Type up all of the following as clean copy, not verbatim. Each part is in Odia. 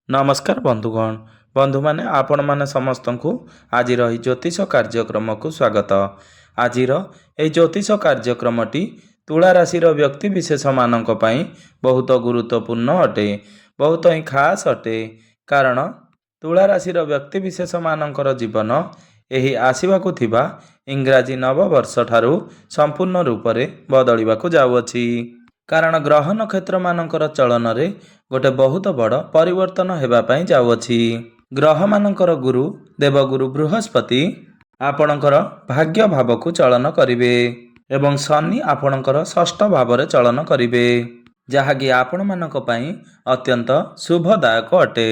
नमस्कार बंधुगण बंधु माने आपण माने समस्त को आज ज्योतिष कार्यक्रम को स्वागत। आज ज्योतिष कार्यक्रमटी तुला राशि व्यक्ति विशेष मानक पई बहुत गुरुत्वपूर्ण अटे, बहुत ही खास अटे। कारण तुला राशि व्यक्ति विशेष मानकर जीवन यही आसवाक थिबा इंग्राजी नववर्ष ठारू संपूर्ण रूप से बदलवाक जाउअछि। कारण ग्रह नक्षत्र मानकर चलन रे गोटे बहुत बड़ परिवर्तन हेबापई जाउअछि। ग्रह मानकर गुरु देवगुरु बृहस्पति आपणकर भाग्य भाव को चलन करिवे एवं शनि आपणकर षष्ठ भाव रे चलन करिवे, जहाँकि आपण मानक पई अत्यंत शुभदायक अटे।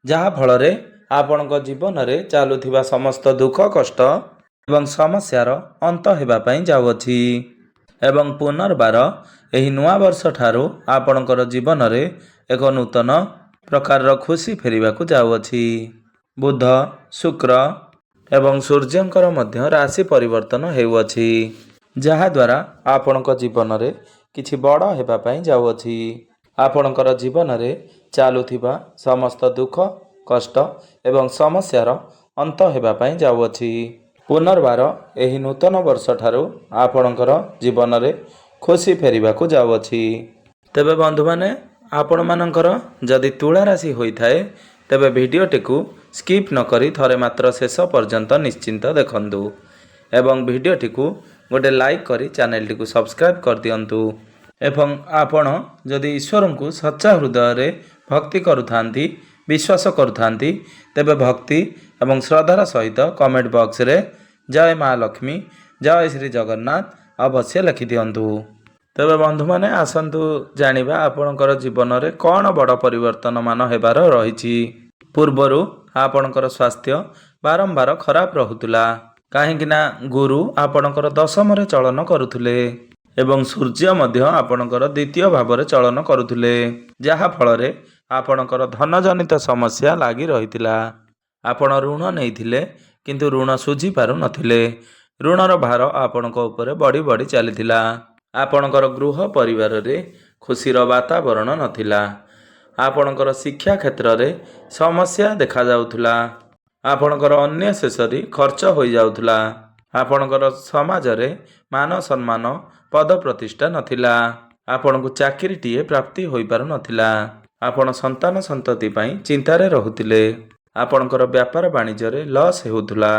जहाँ फल रे आपणक जीवन रे चालुथिबा समस्त दुख कष्ट एवं समस्यार अंत हेबापई जाउअछि एवं पुनर्बार एही नुआ वर्ष ठारू आपणकर जीवन रे एक नूतन प्रकार खुशी फेरिबाकू जाउअछि। बुध शुक्र एवं सूर्यंकर मध्य राशि परिवर्तन हेउअछि, जहा द्वारा आपणक जीवन रे किछि बड़ हेबापई जाउअछि। आपणकर जीवन रे चालुथिबा समस्त दुख कष्ट एवं समस्यार अंत हेबापई जाउअछि। पुनर्बार एही नूतन वर्ष ठारू आपणकर जीवन रे खुशी फेरिबाकू जाउअछि। तेबे बंधु माने आपण मानकर जदि तुला राशि होइथाए तेबे भिडियोटी को स्किप न करी थरे मात्र शेष पर्यंत निश्चिंत देखंतु एवं भिडियोटी को गोटे लाइक करी चैनल को सब्सक्राइब कर दियंतु। एवं आपण जदि ईश्वर को सच्चा हृदय रे भक्ति करुथांती विश्वास करुथांती तेबे भक्ति एवं श्रद्धार सहित कमेंट बॉक्स रे जय माँ लक्ष्मी जय श्री जगन्नाथ अवश्य लिखि दियंतु। तेबे बंधु माने आसंतु जानिबा आपणकर जीवन रे कौन बड़ परिवर्तन मान हेबार रहिछि। पूर्वरु आपणकर स्वास्थ्य बारंबार खराब रहुतुला, काहेकिना गुरु आपणकर दशम रे चलन करुथुले एवं सूर्य मध्य आपणकर द्वितीय भाव रे चलन करुथुले, जहा फल रे आपणकर धन जनित समस्या लागी रहितिला। आपण ऋण नेइथिले किंतु ऋण सुझी पारु नथिले, ऋणर भार आपणक उपरे बढ़ी बढ़ी चलीथिला। आपणकर गृह परिवार रे खुशीर वातावरण नथिला। आपणकर शिक्षा क्षेत्र रे समस्या देखा जाउथुला। आपणकर अन्य शेषरी खर्च होई जाउथुला। आपणकर समाज रे मान सम्मान पद प्रतिष्ठा नथिला। आपणकु चाकरी टीए प्राप्ति होई पारु नथिला। आपण संतान संतति पई चिंतारे रहुतिले। आपणकर व्यापार वाणिज्य रे लॉस हेउथुला।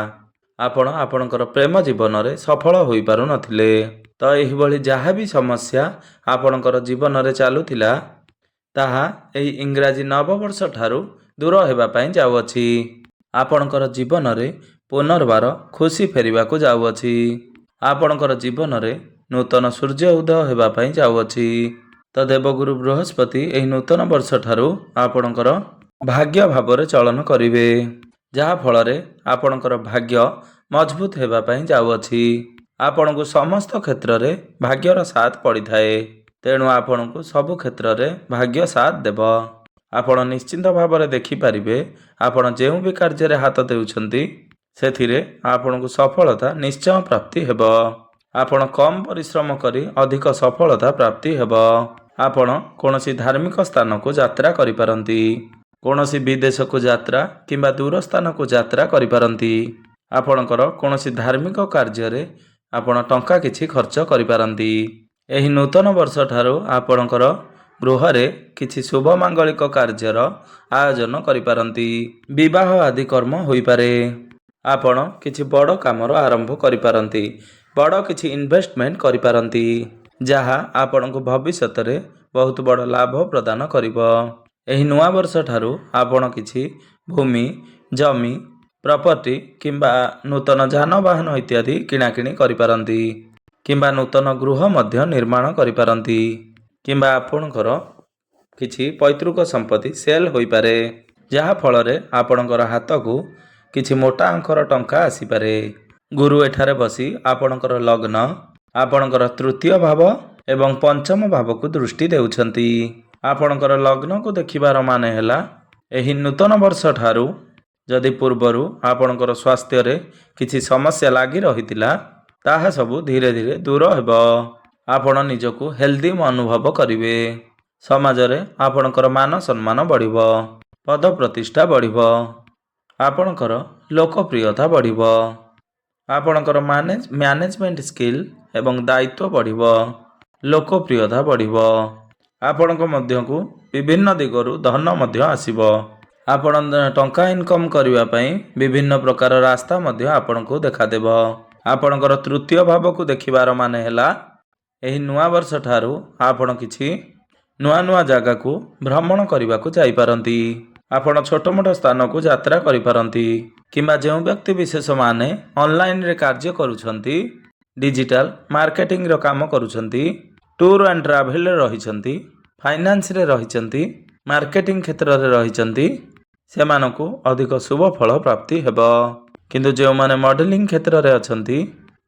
आपण आपणकर प्रेम जीवन रे सफल होई पारु नथिले। तो एही भली जहाँ भी समस्या आपणकर जीवन रे चालुथिला ताहा एही इंग्राजी नववर्ष ठारू दूर हेबापई जाउअछि। आपणकर जीवन रे पुनर्बार खुशी फेरिबाकू जाउअछि। आपणकर जीवन रे नूतन सूर्य उदय हेबापई जाउअछि। तो देवगुरु बृहस्पति एही नूतन वर्ष ठारू आपणकर भाग्य भाव रे चलन करिवे, जहा फल रे आपणकर भाग्य मजबूत हेबापई जाउअछि। आपण को समस्त क्षेत्र रे भाग्यर साथ पड़ी थाए, तेणु आपण को सबु क्षेत्र रे भाग्य साथ देव। आपण निश्चिंत भाव रे देखि पारिबे आपण जेउ भी कार्य रे हाथ देउछंती सेथिरे आपण को सफलता निश्चय प्राप्ति हेबो। आपण कम परिश्रम करी अधिक सफलता प्राप्ति हेबो। आपण कोनोसी धार्मिक स्थान को यात्रा करि पारंती, कोनोसी विदेश को यात्रा किंबा दूर स्थान को यात्रा करि पारंती। आपणकर कोनोसी धार्मिक कार्य रे आपण टंका किछि खर्च करि पारंती। एही नूतन वर्ष ठारू आपणकर गृह रे किछि शुभ मांगलिक कार्यर आयोजन करि पारंती। विवाह आदि कर्म होई पारे। आपण किछि बड़ कामर आरंभ करि पारंती, बड़ किछि इन्वेस्टमेंट करि पारंती, जहा आपणको भविष्यत रे बहुत बड़ लाभ प्रदान करिवो। एही नुआ वर्ष ठारू आपण किछि भूमि जमी प्रॉपर्टी किंबा नूतन जानवाहन इत्यादि किणाकिणी करिपारंती, किंबा नूतन गृह मध्य निर्माण करिपारंती, किंबा आपणकर किछि पैतृक संपत्ति सेल होई पारे, जहा फल रे आपणकर हाथ को किछि मोटा अंकर टंका आसी पारे। गुरु एठारे बसी आपणकर लग्न आपणकर तृतीय भाव एवं पंचम भाव को दृष्टि देउछंती। आपणकर लग्न को देखिबार माने हेला एही नूतन वर्ष ठारू जदि पूर्वरु आपणकर स्वास्थ्य रे किछि समस्या लागी रहितिला ताहा सबु धीरे धीरे दूर हेबो। आपण निजको हेल्दी अनुभव करिवे। समाज रे आपणकर मान सम्मान बढ़िबो। ପଦ ପ୍ରତିଷ୍ଠା ବଢ଼ିବ। ଆପଣଙ୍କର ଲୋକପ୍ରିୟତା ବଢ଼ିବ। ଆପଣଙ୍କର ମ୍ୟାନେଜମେଣ୍ଟ ସ୍କିଲ୍ ଏବଂ ଦାୟିତ୍ୱ ବଢ଼ିବ। ଲୋକପ୍ରିୟତା ବଢ଼ିବ। ଆପଣଙ୍କ ମଧ୍ୟକୁ ବିଭିନ୍ନ ଦିଗରୁ ଧନ ମଧ୍ୟ ଆସିବ। ଆପଣ ଟଙ୍କା ଇନକମ୍ କରିବା ପାଇଁ ବିଭିନ୍ନ ପ୍ରକାର ରାସ୍ତା ମଧ୍ୟ ଆପଣଙ୍କୁ ଦେଖାଦେବ। ଆପଣଙ୍କର ତୃତୀୟ ଭାବକୁ ଦେଖିବାର ମାନେ ହେଲା ଏହି ନୂଆ ବର୍ଷ ଠାରୁ ଆପଣ କିଛି ନୂଆ ନୂଆ ଜାଗାକୁ ଭ୍ରମଣ କରିବାକୁ ଯାଇପାରନ୍ତି। ଆପଣ ଛୋଟ ମୋଟ ସ୍ଥାନକୁ ଯାତ୍ରା କରିପାରନ୍ତି କିମ୍ବା ଯେଉଁ ବ୍ୟକ୍ତି ବିଶେଷମାନେ ଅନଲାଇନରେ କାର୍ଯ୍ୟ କରୁଛନ୍ତି, ଡିଜିଟାଲ ମାର୍କେଟିଂର କାମ କରୁଛନ୍ତି, ଟୁର୍ ଆଣ୍ଡ ଟ୍ରାଭେଲରେ ରହିଛନ୍ତି, ଫାଇନାନ୍ସରେ ରହିଛନ୍ତି, ମାର୍କେଟିଂ କ୍ଷେତ୍ରରେ ରହିଛନ୍ତି, ସେମାନଙ୍କୁ ଅଧିକ ଶୁଭ ଫଳ ପ୍ରାପ୍ତି ହେବ। କିନ୍ତୁ ଯେଉଁମାନେ ମଡେଲିଂ କ୍ଷେତ୍ରରେ ଅଛନ୍ତି,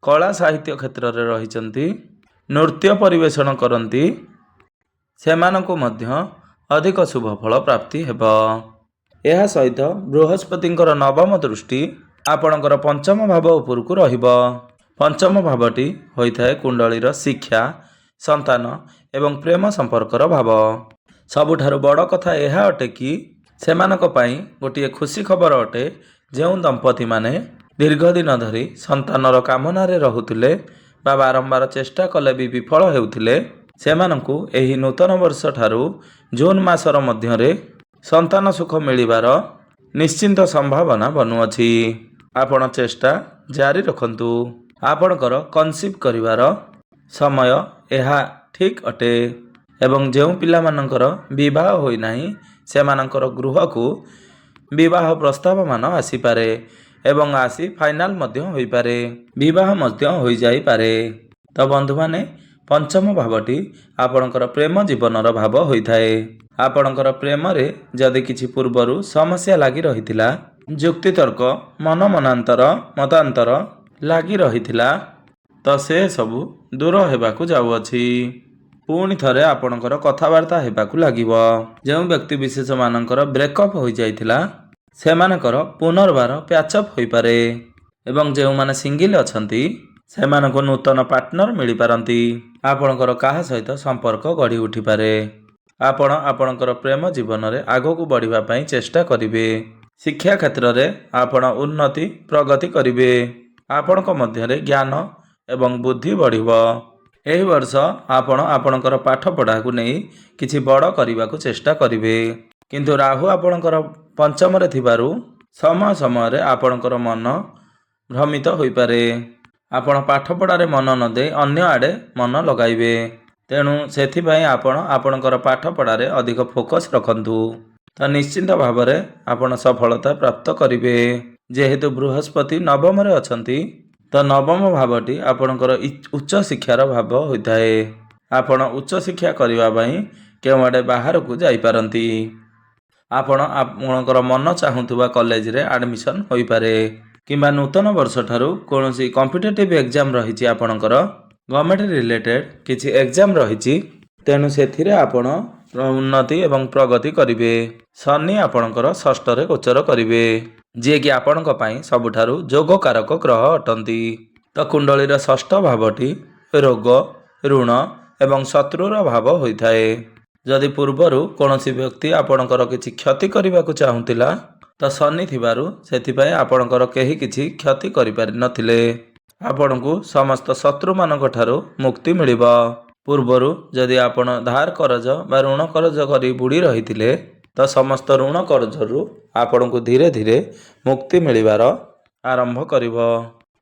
କଳା ସାହିତ୍ୟ କ୍ଷେତ୍ରରେ ରହିଛନ୍ତି, ନୃତ୍ୟ ପରିବେଷଣ କରନ୍ତି, ସେମାନଙ୍କୁ ମଧ୍ୟ ଅଧିକ ଶୁଭ ଫଳ ପ୍ରାପ୍ତି ହେବ। ଏହା ସହିତ ବୃହସ୍ପତିଙ୍କର ନବମ ଦୃଷ୍ଟି ଆପଣଙ୍କର ପଞ୍ଚମ ଭାବ ଉପରକୁ ରହିବ। ପଞ୍ଚମ ଭାବଟି ହୋଇଥାଏ କୁଣ୍ଡଳୀର ଶିକ୍ଷା, ସନ୍ତାନ ଏବଂ ପ୍ରେମ ସମ୍ପର୍କର ଭାବ। ସବୁଠାରୁ ବଡ଼ କଥା ଏହା ଅଟେ କି ସେମାନଙ୍କ ପାଇଁ ଗୋଟିଏ ଖୁସି ଖବର ଅଟେ ଯେଉଁ ଦମ୍ପତିମାନେ ଦୀର୍ଘଦିନ ଧରି ସନ୍ତାନର କାମନାରେ ରହୁଥିଲେ ବା ବାରମ୍ବାର ଚେଷ୍ଟା କଲେ ବି ବିଫଳ ହେଉଥିଲେ, ସେମାନଙ୍କୁ ଏହି ନୂତନ ବର୍ଷ ଠାରୁ ଜୁନ୍ ମାସର ମଧ୍ୟରେ ସନ୍ତାନ ସୁଖ ମିଳିବାର ନିଶ୍ଚିନ୍ତ ସମ୍ଭାବନା ବନୁଅଛି। ଆପଣ ଚେଷ୍ଟା ଜାରି ରଖନ୍ତୁ। ଆପଣଙ୍କର କନସିଭ୍ କରିବାର ସମୟ ଏହା ଠିକ୍ ଅଟେ ଏବଂ ଯେଉଁ ପିଲାମାନଙ୍କର ବିବାହ ହୋଇନାହିଁ ସେମାନଙ୍କର ଗୃହକୁ ବିବାହ ପ୍ରସ୍ତାବମାନ ଆସିପାରେ ଏବଂ ଆସି ଫାଇନାଲ ମଧ୍ୟ ହୋଇପାରେ, ବିବାହ ମଧ୍ୟ ହୋଇଯାଇପାରେ। ତ ବନ୍ଧୁମାନେ, ପଞ୍ଚମ ଭାବଟି ଆପଣଙ୍କର ପ୍ରେମ ଜୀବନର ଭାବ ହୋଇଥାଏ। ଆପଣଙ୍କର ପ୍ରେମରେ ଯଦି କିଛି ପୂର୍ବରୁ ସମସ୍ୟା ଲାଗି ରହିଥିଲା, ଯୁକ୍ତିତର୍କ ମତାନ୍ତର ଲାଗି ରହିଥିଲା, ତ ସେ ସବୁ ଦୂର ହେବାକୁ ଯାଉଅଛି। ପୁଣି ଥରେ ଆପଣଙ୍କର କଥାବାର୍ତ୍ତା ହେବାକୁ ଲାଗିବ। ଯେଉଁ ବ୍ୟକ୍ତି ବିଶେଷମାନଙ୍କର ବ୍ରେକଅପ୍ ହୋଇଯାଇଥିଲା ସେମାନଙ୍କର ପୁନର୍ବାର ପ୍ୟାଚଅପ୍ ହୋଇପାରେ ଏବଂ ଯେଉଁମାନେ ସିଙ୍ଗିଲ୍ ଅଛନ୍ତି ସେମାନଙ୍କୁ ନୂତନ ପାର୍ଟନର ମିଳିପାରନ୍ତି। ଆପଣଙ୍କର କାହା ସହିତ ସମ୍ପର୍କ ଗଢ଼ି ଉଠିପାରେ। ଆପଣ ଆପଣଙ୍କର ପ୍ରେମ ଜୀବନରେ ଆଗକୁ ବଢ଼ିବା ପାଇଁ ଚେଷ୍ଟା କରିବେ। ଶିକ୍ଷା କ୍ଷେତ୍ରରେ ଆପଣ ଉନ୍ନତି ପ୍ରଗତି କରିବେ। ଆପଣଙ୍କ ମଧ୍ୟରେ ଜ୍ଞାନ ଏବଂ ବୁଦ୍ଧି ବଢ଼ିବ। ଏହି ବର୍ଷ ଆପଣ ଆପଣଙ୍କର ପାଠପଢ଼ାକୁ ନେଇ କିଛି ବଡ଼ କରିବାକୁ ଚେଷ୍ଟା କରିବେ। କିନ୍ତୁ ରାହୁ ଆପଣଙ୍କର ପଞ୍ଚମରେ ଥିବାରୁ ସମୟ ସମୟରେ ଆପଣଙ୍କର ମନ ଭ୍ରମିତ ହୋଇପାରେ। ଆପଣ ପାଠପଢ଼ାରେ ମନ ନ ଦେଇ ଅନ୍ୟ ଆଡ଼େ ମନ ଲଗାଇବେ। ତେଣୁ ସେଥିପାଇଁ ଆପଣ ଆପଣଙ୍କର ପାଠପଢ଼ାରେ ଅଧିକ ଫୋକସ୍ ରଖନ୍ତୁ। ତ ନିଶ୍ଚିନ୍ତ ଭାବରେ ଆପଣ ସଫଳତା ପ୍ରାପ୍ତ କରିବେ। ଯେହେତୁ ବୃହସ୍ପତି ନବମରେ ଅଛନ୍ତି, ତ ନବମ ଭାବଟି ଆପଣଙ୍କର ଉଚ୍ଚ ଶିକ୍ଷାର ଭାବ ହୋଇଥାଏ। ଆପଣ ଉଚ୍ଚ ଶିକ୍ଷା କରିବା ପାଇଁ କେଉଁଆଡ଼େ ବାହାରକୁ ଯାଇପାରନ୍ତି। ଆପଣ ଆପଣଙ୍କର ମନ ଚାହୁଁଥିବା କଲେଜରେ ଆଡ଼ମିସନ୍ ହୋଇପାରେ କିମ୍ବା ନୂତନ ବର୍ଷ ଠାରୁ କୌଣସି କମ୍ପିଟେଟିଭ୍ ଏକ୍ଜାମ୍ ରହିଛି, ଆପଣଙ୍କର ଗଭର୍ଣ୍ଣମେଣ୍ଟ ରିଲେଟେଡ୍ କିଛି ଏକ୍ଜାମ୍ ରହିଛି, ତେଣୁ ସେଥିରେ ଆପଣ ଉନ୍ନତି ଏବଂ ପ୍ରଗତି କରିବେ। ଶନି ଆପଣଙ୍କର ଷଷ୍ଠରେ ଗୋଚର କରିବେ, ଯିଏକି ଆପଣଙ୍କ ପାଇଁ ସବୁଠାରୁ ଯୋଗକାରକ ଗ୍ରହ ଅଟନ୍ତି। ତ କୁଣ୍ଡଳୀର ଷଷ୍ଠ ଭାବଟି ରୋଗ, ଋଣ ଏବଂ ଶତ୍ରୁର ଭାବ ହୋଇଥାଏ। ଯଦି ପୂର୍ବରୁ କୌଣସି ବ୍ୟକ୍ତି ଆପଣଙ୍କର କିଛି କ୍ଷତି କରିବାକୁ ଚାହୁଁଥିଲା, ତ ଶନି ଥିବାରୁ ସେଥିପାଇଁ ଆପଣଙ୍କର କେହି କିଛି କ୍ଷତି କରିପାରିନଥିଲେ। ଆପଣଙ୍କୁ ସମସ୍ତ ଶତ୍ରୁମାନଙ୍କ ଠାରୁ ମୁକ୍ତି ମିଳିବ। ପୂର୍ବରୁ ଯଦି ଆପଣ ଧାର କରଜ ବା ଋଣ କରଜ କରି ବୁଡ଼ି ରହିଥିଲେ, ତ ସମସ୍ତ ଋଣ କରଜରୁ ଆପଣଙ୍କୁ ଧୀରେ ଧୀରେ ମୁକ୍ତି ମିଳିବାର ଆରମ୍ଭ କରିବ।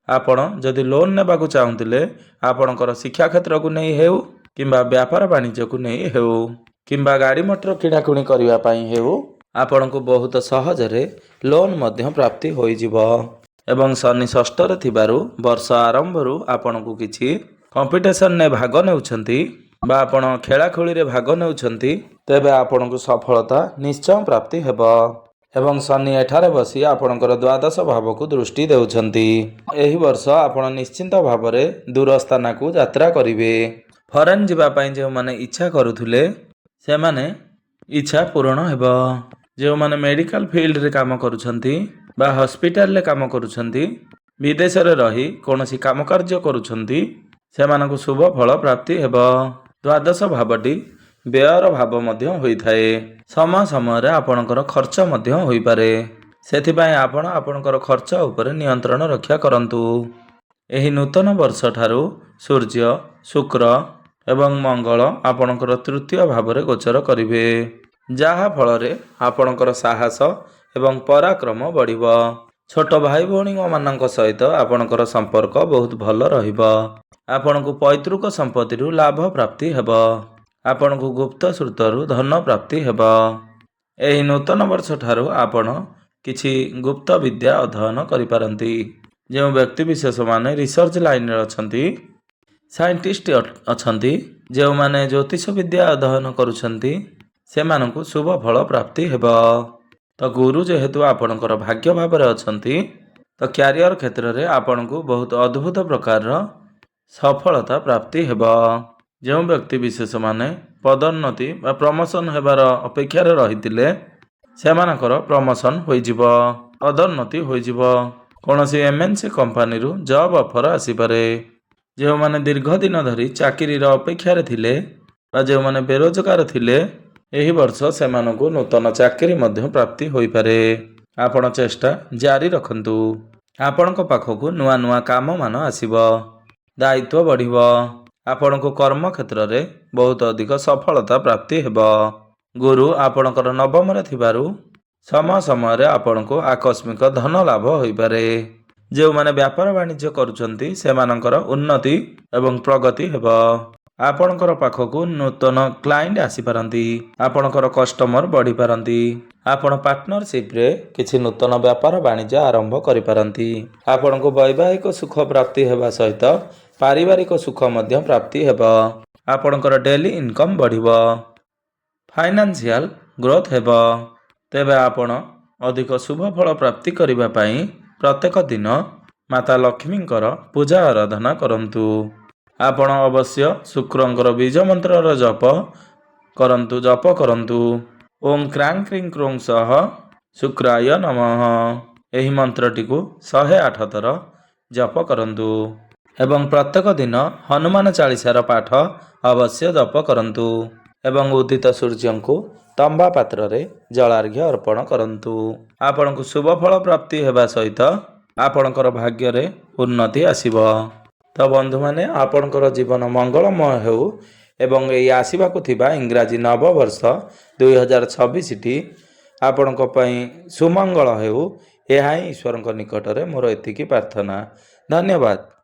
ଆପଣ ଯଦି ଲୋନ୍ ନେବାକୁ ଚାହୁଁଥିଲେ, ଆପଣଙ୍କର ଶିକ୍ଷା କ୍ଷେତ୍ରକୁ ନେଇ ହେଉ କିମ୍ବା ବ୍ୟାପାର ବାଣିଜ୍ୟକୁ ନେଇ ହେଉ କିମ୍ବା ଗାଡ଼ି ମଟର କିଣାକିଣି କରିବା ପାଇଁ ହେଉ, ଆପଣଙ୍କୁ ବହୁତ ସହଜରେ ଲୋନ୍ ମଧ୍ୟ ପ୍ରାପ୍ତି ହୋଇଯିବ। ଏବଂ ଶନି ଷଷ୍ଠରେ ଥିବାରୁ ବର୍ଷ ଆରମ୍ଭରୁ ଆପଣଙ୍କୁ କିଛି କମ୍ପିଟିସନରେ ଭାଗ ନେଉଛନ୍ତି ବା ଆପଣ ଖେଳାଖେଳିରେ ଭାଗ ନେଉଛନ୍ତି, ତେବେ ଆପଣଙ୍କୁ ସଫଳତା ନିଶ୍ଚୟ ପ୍ରାପ୍ତି ହେବ। ଏବଂ ଶନି ଏଠାରେ ବସି ଆପଣଙ୍କର ଦ୍ୱାଦଶ ଭାବକୁ ଦୃଷ୍ଟି ଦେଉଛନ୍ତି। ଏହି ବର୍ଷ ଆପଣ ନିଶ୍ଚିନ୍ତ ଭାବରେ ଦୂର ସ୍ଥାନକୁ ଯାତ୍ରା କରିବେ। ଫରେନ୍ ଯିବା ପାଇଁ ଯେଉଁମାନେ ଇଚ୍ଛା କରୁଥିଲେ, ସେମାନେ ଇଚ୍ଛା ପୂରଣ ହେବ। ଯେଉଁମାନେ ମେଡ଼ିକାଲ ଫିଲ୍ଡରେ କାମ କରୁଛନ୍ତି ବା ହସ୍ପିଟାଲରେ କାମ କରୁଛନ୍ତି, ବିଦେଶରେ ରହି କୌଣସି କାମକାର୍ଯ୍ୟ କରୁଛନ୍ତି, ସେମାନଙ୍କୁ ଶୁଭ ଫଳ ପ୍ରାପ୍ତି ହେବ। ଦ୍ୱାଦଶ ଭାବଟି ବ୍ୟୟର ଭାବ ମଧ୍ୟ ହୋଇଥାଏ। ସମୟ ସମୟରେ ଆପଣଙ୍କର ଖର୍ଚ୍ଚ ମଧ୍ୟ ହୋଇପାରେ। ସେଥିପାଇଁ ଆପଣ ଆପଣଙ୍କର ଖର୍ଚ୍ଚ ଉପରେ ନିୟନ୍ତ୍ରଣ ରକ୍ଷା କରନ୍ତୁ। ଏହି ନୂତନ ବର୍ଷ ଠାରୁ ସୂର୍ଯ୍ୟ, ଶୁକ୍ର ଏବଂ ମଙ୍ଗଳ ଆପଣଙ୍କର ତୃତୀୟ ଭାବରେ ଗୋଚର କରିବେ, ଯାହା ଫଳରେ ଆପଣଙ୍କର ସାହସ ଏବଂ ପରାକ୍ରମ ବଢ଼ିବ। ଛୋଟ ଭାଇ ଭଉଣୀମାନଙ୍କ ସହିତ ଆପଣଙ୍କର ସମ୍ପର୍କ ବହୁତ ଭଲ ରହିବ। ଆପଣଙ୍କୁ ପୈତୃକ ସମ୍ପତ୍ତିରୁ ଲାଭ ପ୍ରାପ୍ତି ହେବ। ଆପଣଙ୍କୁ ଗୁପ୍ତ ସ୍ରୋତରୁ ଧନ ପ୍ରାପ୍ତି ହେବ। ଏହି ନୂତନ ବର୍ଷ ଠାରୁ ଆପଣ କିଛି ଗୁପ୍ତ ବିଦ୍ୟା ଅଧ୍ୟୟନ କରିପାରନ୍ତି। ଯେଉଁ ବ୍ୟକ୍ତିବିଶେଷମାନେ ରିସର୍ଚ୍ଚ ଲାଇନରେ ଅଛନ୍ତି, ସାଇଣ୍ଟିଷ୍ଟ ଅଛନ୍ତି, ଯେଉଁମାନେ ଜ୍ୟୋତିଷ ବିଦ୍ୟା ଅଧ୍ୟୟନ କରୁଛନ୍ତି, ସେମାନଙ୍କୁ ଶୁଭ ଫଳ ପ୍ରାପ୍ତି ହେବ। ତ ଗୁରୁ ଯେହେତୁ ଆପଣଙ୍କର ଭାଗ୍ୟ ଭାବରେ ଅଛନ୍ତି, ତ କ୍ୟାରିୟର କ୍ଷେତ୍ରରେ ଆପଣଙ୍କୁ ବହୁତ ଅଦ୍ଭୁତ ପ୍ରକାରର ସଫଳତା ପ୍ରାପ୍ତି ହେବ। ଯେଉଁ ବ୍ୟକ୍ତିବିଶେଷମାନେ ପଦୋନ୍ନତି ବା ପ୍ରମୋସନ୍ ହେବାର ଅପେକ୍ଷାରେ ରହିଥିଲେ, ସେମାନଙ୍କର ପ୍ରମୋସନ୍ ହୋଇଯିବ, ପଦୋନ୍ନତି ହୋଇଯିବ। କୌଣସି MNC କମ୍ପାନୀରୁ ଜବ୍ ଅଫର୍ ଆସିପାରେ। ଯେଉଁମାନେ ଦୀର୍ଘ ଦିନ ଧରି ଚାକିରିର ଅପେକ୍ଷାରେ ଥିଲେ ବା ଯେଉଁମାନେ ବେରୋଜଗାର ଥିଲେ, ଏହି ବର୍ଷ ସେମାନଙ୍କୁ ନୂତନ ଚାକିରି ମଧ୍ୟ ପ୍ରାପ୍ତି ହୋଇପାରେ। ଆପଣ ଚେଷ୍ଟା ଜାରି ରଖନ୍ତୁ। ଆପଣଙ୍କ ପାଖକୁ ନୂଆ ନୂଆ କାମମାନ ଆସିବ, ଦାୟିତ୍ୱ ବଢ଼ିବ। ଆପଣଙ୍କୁ କର୍ମକ୍ଷେତ୍ରରେ ବହୁତ ଅଧିକ ସଫଳତା ପ୍ରାପ୍ତି ହେବ। ଗୁରୁ ଆପଣଙ୍କର ନବମରେ ଥିବାରୁ ସମୟ ସମୟରେ ଆପଣଙ୍କୁ ଆକସ୍ମିକ ଧନ ଲାଭ ହୋଇପାରେ। ଯେଉଁମାନେ ବ୍ୟାପାର ବାଣିଜ୍ୟ କରୁଛନ୍ତି, ସେମାନଙ୍କର ଉନ୍ନତି ଏବଂ ପ୍ରଗତି ହେବ। ଆପଣଙ୍କର ପାଖକୁ ନୂତନ କ୍ଲାଏଣ୍ଟ ଆସିପାରନ୍ତି। ଆପଣଙ୍କର କଷ୍ଟମର ବଢ଼ିପାରନ୍ତି। ଆପଣ ପାର୍ଟନରସିପ୍ରେ କିଛି ନୂତନ ବ୍ୟାପାର ବାଣିଜ୍ୟ ଆରମ୍ଭ କରିପାରନ୍ତି। ଆପଣଙ୍କୁ ବୈବାହିକ ସୁଖ ପ୍ରାପ୍ତି ହେବା ସହିତ ପାରିବାରିକ ସୁଖ ମଧ୍ୟ ପ୍ରାପ୍ତି ହେବ। ଆପଣଙ୍କର ଡେଲି ଇନକମ୍ ବଢ଼ିବ। ଫାଇନାନ୍ସିଆଲ ଗ୍ରୋଥ ହେବ। ତେବେ ଆପଣ ଅଧିକ ଶୁଭ ଫଳ ପ୍ରାପ୍ତି କରିବା ପାଇଁ ପ୍ରତ୍ୟେକ ଦିନ ମାତା ଲକ୍ଷ୍ମୀଙ୍କର ପୂଜା ଆରାଧନା କରନ୍ତୁ। ଆପଣ ଅବଶ୍ୟ ଶୁକ୍ରଙ୍କର ବୀଜ ମନ୍ତ୍ରର ଜପ କରନ୍ତୁ। ଓಂ କ୍ରାଂ କ୍ରିଂ କ୍ରୋଂ ସହ ଶୁକ୍ରାୟ ନମଃ। ଏହି ମନ୍ତ୍ରଟିକୁ 108 ଥର ଜପ କରନ୍ତୁ ଏବଂ ପ୍ରତ୍ୟେକ ଦିନ ହନୁମାନ ଚାଳିଶାର ପାଠ ଅବଶ୍ୟ ଜପ କରନ୍ତୁ ଏବଂ ଉଦିତ ସୂର୍ଯ୍ୟଙ୍କୁ ତମ୍ବା ପାତ୍ରରେ ଜଳାର୍ଘ୍ୟ ଅର୍ପଣ କରନ୍ତୁ। ଆପଣଙ୍କୁ ଶୁଭ ଫଳ ପ୍ରାପ୍ତି ହେବା ସହିତ ଆପଣଙ୍କର ଭାଗ୍ୟରେ ଉନ୍ନତି ଆସିବ। ତ ବନ୍ଧୁମାନେ, ଆପଣଙ୍କର ଜୀବନ ମଙ୍ଗଳମୟ ହେଉ ଏବଂ ଏହି ଆସିବାକୁ ଥିବା ଇଂରାଜୀ ନବବର୍ଷ 2026ଟି ଆପଣଙ୍କ ପାଇଁ ସୁମଙ୍ଗଳ ହେଉ, ଏହା ହିଁ ଈଶ୍ୱରଙ୍କ ନିକଟରେ ମୋର ଏତିକି ପ୍ରାର୍ଥନା। ଧନ୍ୟବାଦ।